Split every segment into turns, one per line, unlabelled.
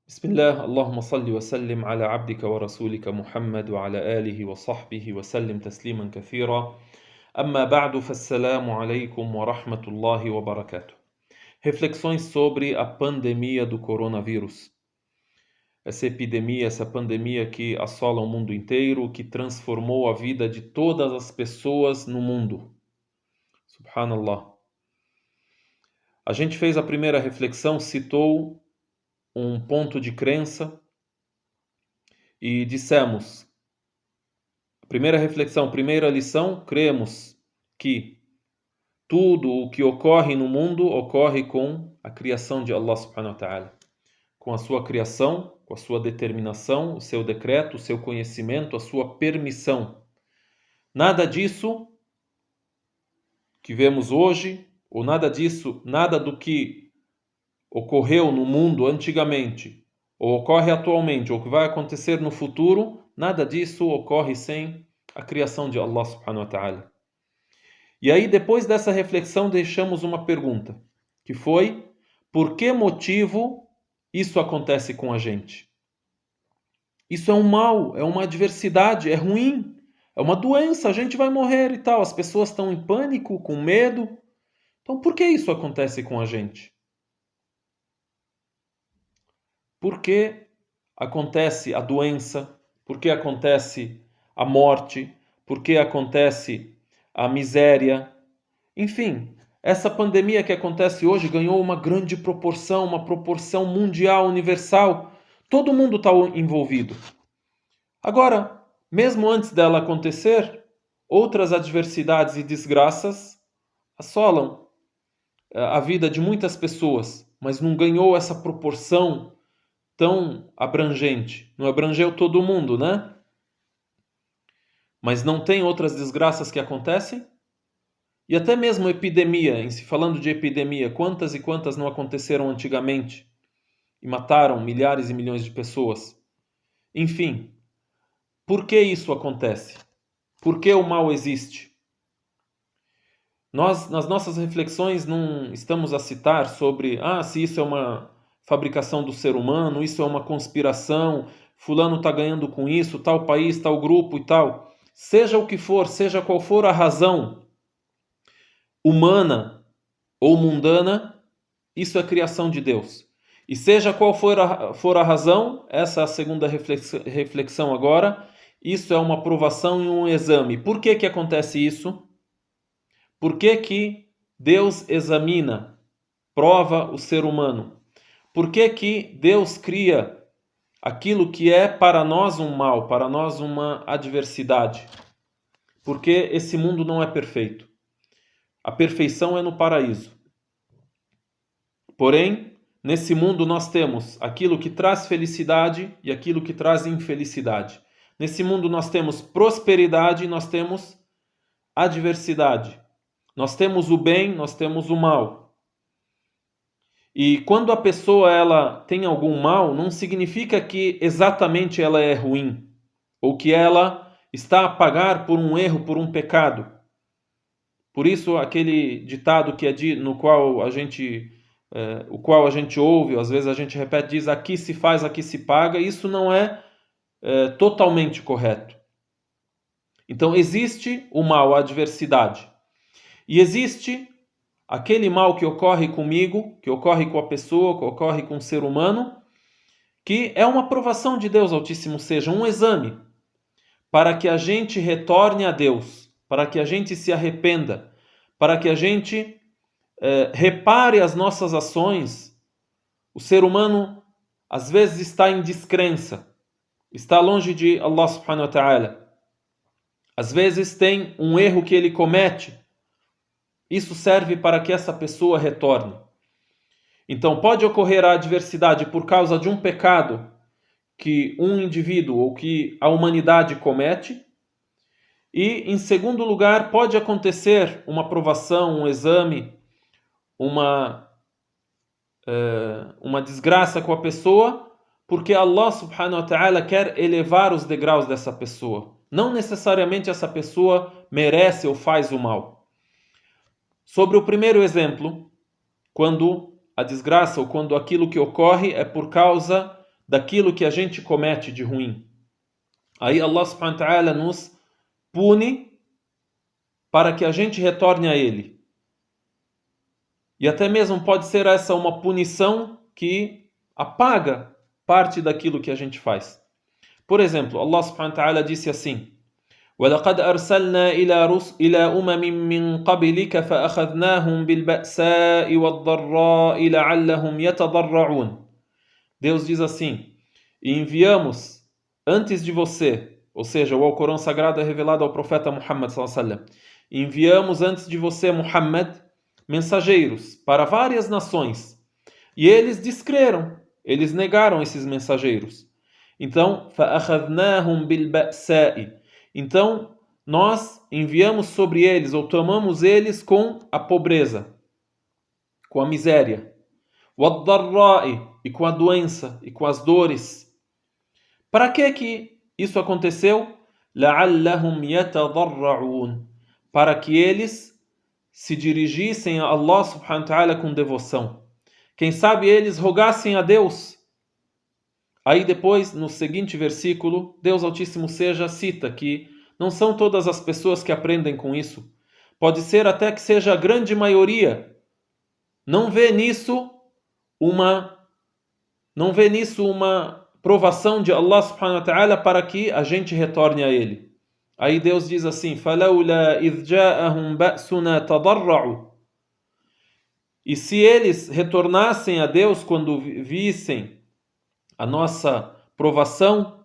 بسم الله اللهم صل وسلم على عبدك ورسولك محمد وعلى آله وصحبه وسلم تسليما كثيرا أما بعد فالسلام عليكم ورحمة الله وبركاته. Reflexões sobre a pandemia do coronavírus. Essa epidemia, essa pandemia que assola o mundo inteiro, que transformou a vida de todas as pessoas no mundo. Subhanallah. A gente fez a primeira reflexão, citou um ponto de crença e dissemos, primeira reflexão, primeira lição, cremos que tudo o que ocorre no mundo ocorre com a criação de Allah subhanahu wa ta'ala, com a sua criação, com a sua determinação, o seu decreto, o seu conhecimento, a sua permissão. Nada disso que vemos hoje, ou nada disso, nada do que ocorreu no mundo antigamente, ou ocorre atualmente, ou que vai acontecer no futuro, nada disso ocorre sem a criação de Allah subhanahu wa ta'ala. E aí, depois dessa reflexão, deixamos uma pergunta, que foi: por que motivo isso acontece com a gente? Isso é um mal, é uma adversidade, é ruim, é uma doença, a gente vai morrer e tal. As pessoas estão em pânico, com medo. Então, por que isso acontece com a gente? Por que acontece a doença? Por que acontece a morte? Por que acontece a miséria? Enfim, essa pandemia que acontece hoje ganhou uma grande proporção, uma proporção mundial, universal. Todo mundo está envolvido. Agora, mesmo antes dela acontecer, outras adversidades e desgraças assolam a vida de muitas pessoas, mas não ganhou essa proporção tão abrangente. Não abrangeu todo mundo, né? Mas não tem outras desgraças que acontecem? E até mesmo epidemia, em se falando de epidemia, quantas e quantas não aconteceram antigamente e mataram milhares e milhões de pessoas? Enfim, por que isso acontece? Por que o mal existe? Nós, nas nossas reflexões, não estamos a citar sobre se isso é uma fabricação do ser humano, isso é uma conspiração, fulano está ganhando com isso, tal país, tal grupo e tal. Seja o que for, seja qual for a razão humana ou mundana, isso é criação de Deus. E seja qual for a razão, essa é a segunda reflexão agora, isso é uma provação e um exame. Por que acontece isso? Por que Deus examina, prova o ser humano? Por que Deus cria aquilo que é para nós um mal, para nós uma adversidade? Porque esse mundo não é perfeito. A perfeição é no paraíso. Porém, nesse mundo nós temos aquilo que traz felicidade e aquilo que traz infelicidade. Nesse mundo nós temos prosperidade e nós temos adversidade. Nós temos o bem, nós temos o mal. E quando a pessoa ela tem algum mal, não significa que exatamente ela é ruim, ou que ela está a pagar por um erro, por um pecado. Por isso aquele ditado que é no qual a gente, o qual a gente ouve, às vezes a gente repete, diz: aqui se faz, aqui se paga. Isso não é totalmente correto. Então existe o mal, a adversidade, e existe aquele mal que ocorre comigo, que ocorre com a pessoa, que ocorre com o ser humano, que é uma provação de Deus Altíssimo, seja um exame, para que a gente retorne a Deus, para que a gente se arrependa, para que a gente repare as nossas ações. O ser humano às vezes está em descrença, está longe de Allah subhanahu wa ta'ala. Às vezes tem um erro que ele comete. Isso serve para que essa pessoa retorne. Então pode ocorrer a adversidade por causa de um pecado que um indivíduo ou que a humanidade comete. E, em segundo lugar, pode acontecer uma provação, um exame, uma desgraça com a pessoa, porque Allah subhanahu wa ta'ala quer elevar os degraus dessa pessoa. Não necessariamente essa pessoa merece ou faz o mal. Sobre o primeiro exemplo, quando a desgraça ou quando aquilo que ocorre é por causa daquilo que a gente comete de ruim. Aí Allah subhanahu wa ta'ala nos pune para que a gente retorne a Ele. E até mesmo pode ser essa uma punição que apaga parte daquilo que a gente faz. Por exemplo, Allah subhanahu wa ta'ala disse assim: وَلَقَدْ أَرْسَلْنَا إِلَى أُمَمٍ مِّن قَبْلِكَ فَأَخَذْنَاهُمْ بِالْبَأْسَاءِ وَالضَّرَّاءِ لَعَلَّهُمْ يَتَضَرَّعُونَ. Deus diz assim: e enviamos antes de você, ou seja, o Alcorão Sagrado é revelado ao profeta Muhammad sallallahu alaihi wasallam. Enviamos antes de você, Muhammad, mensageiros para várias nações. E eles descreram, eles negaram esses mensageiros. Então, فَأَخَذْنَاهُمْ بِالْبَأْسَاءِ. Então, nós enviamos sobre eles, ou tomamos eles com a pobreza, com a miséria. وَالضَّرَّاءِ, e com a doença, e com as dores. Para que isso aconteceu? لَعَلَّهُمْ يَتَضَرَّعُونَ. Para que eles se dirigissem a Allah subhanahu wa ta'ala com devoção. Quem sabe eles rogassem a Deus. Aí depois, no seguinte versículo, Deus Altíssimo seja cita que não são todas as pessoas que aprendem com isso. Pode ser até que seja a grande maioria. Não vê nisso uma provação de Allah subhanahu wa ta'ala para que a gente retorne a Ele. Aí Deus diz assim: فَلَوْلَا إِذْ جَاءَهُمْ بَأْسُنَا تَضَرَّعُوا. E se eles retornassem a Deus quando vissem a nossa provação,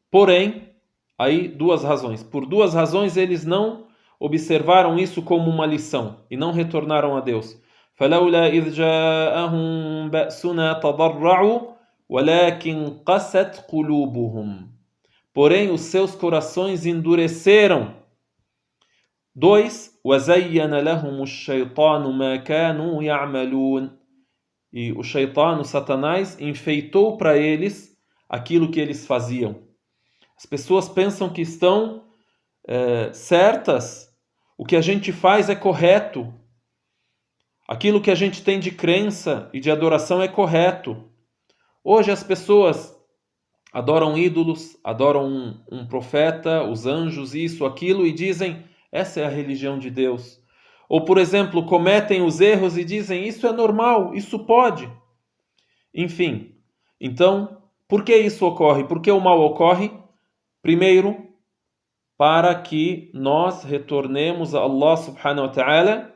porém, aí duas razões. Por duas razões eles não observaram isso como uma lição e não retornaram a Deus. فَلَوْلَا إِذْ جَاءَهُمْ بَأْسُنَا تَضَرَّعُوا وَلَكِنْ قَسَتْ قُلُوبُهُمْ. Porém, os seus corações endureceram. 2. وَزَيَّنَ لَهُمُ الشَّيْطَانُ مَا كَانُوا يَعْمَلُونَ. E o Shaitan, o Satanás, enfeitou para eles aquilo que eles faziam. As pessoas pensam que estão certas, o que a gente faz é correto. Aquilo que a gente tem de crença e de adoração é correto. Hoje as pessoas adoram ídolos, adoram um profeta, os anjos, isso, aquilo, e dizem, essa é a religião de Deus. Ou, por exemplo, cometem os erros e dizem, isso é normal, isso pode. Enfim, então, por que isso ocorre? Por que o mal ocorre? Primeiro, para que nós retornemos a Allah subhanahu wa ta'ala,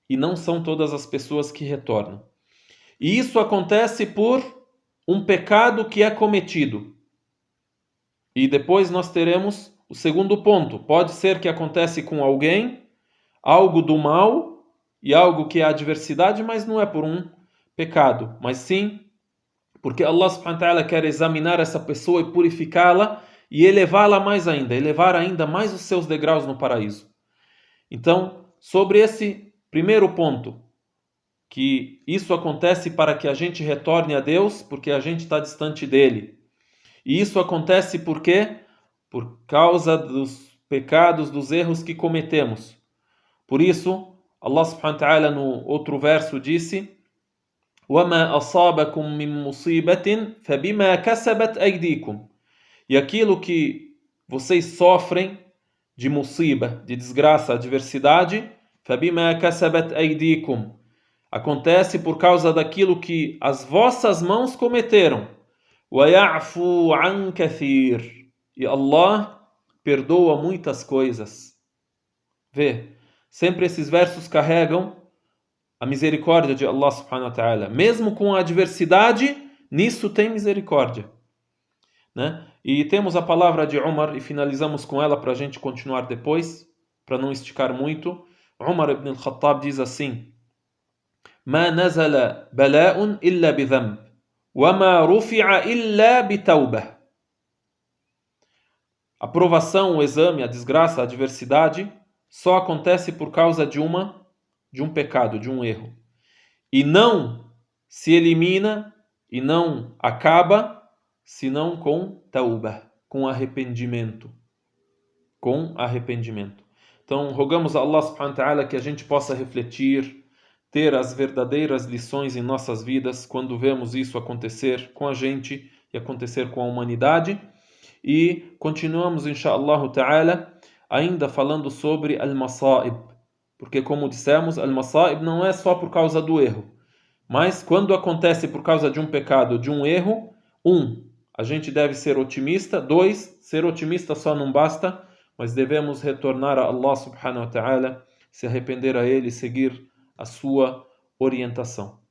e não são todas as pessoas que retornam. E isso acontece por um pecado que é cometido. E depois nós teremos o segundo ponto. Pode ser que acontece com alguém algo do mal e algo que é adversidade, mas não é por um pecado, mas sim porque Allah subhanahu wa ta'ala quer examinar essa pessoa e purificá-la e elevá-la mais ainda, elevar ainda mais os seus degraus no paraíso. Então, sobre esse primeiro ponto, que isso acontece para que a gente retorne a Deus, porque a gente está distante dele. E isso acontece por quê? Por causa dos pecados, dos erros que cometemos. Por isso, Allah subhanahu wa ta'ala no outro verso disse: وَمَا أَصَابَكُم مِّن مُّصِيبَةٍ فَبِمَا كَسَبَتْ أَيْدِيكُمْ. E aquilo que vocês sofrem de musiba, de desgraça, adversidade, فَبِمَا كَسَبَتْ أَيْدِيكُمْ. Acontece por causa daquilo que as vossas mãos cometeram. وَيَعْفُو عَنْ كَثِيرٍ. E Allah perdoa muitas coisas. Vê, sempre esses versos carregam a misericórdia de Allah subhanahu wa ta'ala. Mesmo com a adversidade, nisso tem misericórdia. Né? E temos a palavra de Umar, e finalizamos com ela para a gente continuar depois, para não esticar muito. Umar ibn al-Khattab diz assim: ما نزل بلاء إلا بذنب وما رفع إلا بتوبة. A provação, o exame, a desgraça, a adversidade só acontece por causa de um pecado, de um erro. E não se elimina e não acaba senão com tauba, com arrependimento. Com arrependimento. Então, rogamos a Allah subhanahu wa ta'ala que a gente possa refletir, ter as verdadeiras lições em nossas vidas quando vemos isso acontecer com a gente e acontecer com a humanidade. E continuamos, inshallah ta'ala, ainda falando sobre al-masa'ib, porque como dissemos, al-masa'ib não é só por causa do erro, mas quando acontece por causa de um pecado, de um erro, a gente deve ser otimista. 2, ser otimista só não basta, mas devemos retornar a Allah subhanahu wa ta'ala, se arrepender a Ele e seguir a sua orientação.